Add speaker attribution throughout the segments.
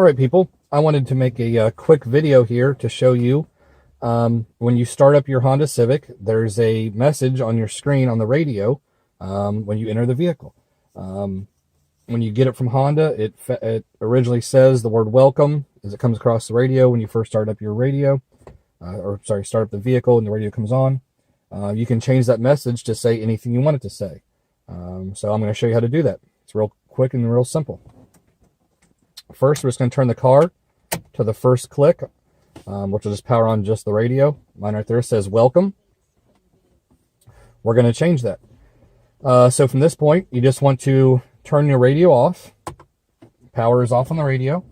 Speaker 1: right, people, I wanted to make a quick video here to show you when you start up your Honda Civic, there's a message on your screen on the radio when you enter the vehicle. When you get it from Honda, it originally says the word welcome as it comes across the radio when you first start up your radio, start up the vehicle and the radio comes on. You can change that message to say anything you want it to say. So I'm going to show you how to do that. It's real quick and real simple. First, we're just going to turn the car to the first click, which will just power on just the radio. Mine right there says welcome. We're going to change that. So from this point, you just want to turn your radio off. Power is off on the radio.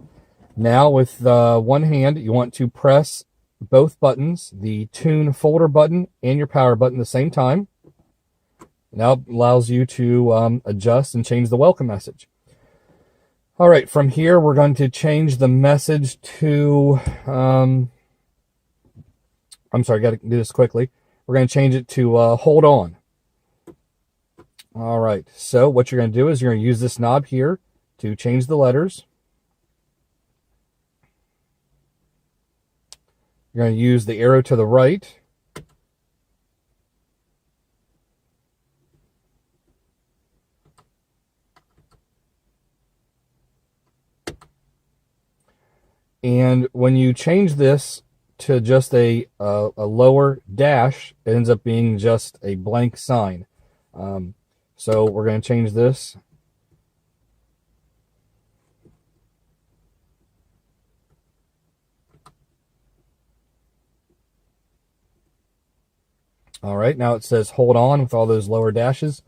Speaker 1: Now with one hand, you want to press both buttons, the tune folder button and your power button at the same time. Now it allows you to adjust and change the welcome message. All right, from here, we're going to change the message to, I'm sorry, got to do this quickly. We're going to change it to hold on. All right, so what you're going to do is you're going to use this knob here to change the letters. You're going to use the arrow to the right. And when you change this to just a lower dash, it ends up being just a blank sign. So we're going to change this. All right, now it says hold on with all those lower dashes.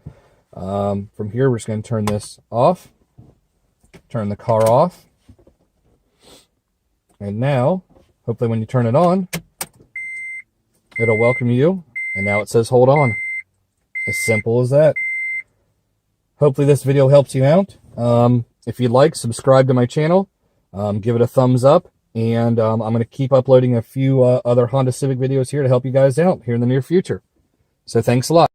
Speaker 1: From here, we're just going to turn this off, turn the car off. And now, hopefully when you turn it on, it'll welcome you. And now it says hold on. As simple as that. Hopefully this video helps you out. If you'd like, subscribe to my channel. Give it a thumbs up. And I'm going to keep uploading a few other Honda Civic videos here to help you guys out here in the near future. So thanks a lot.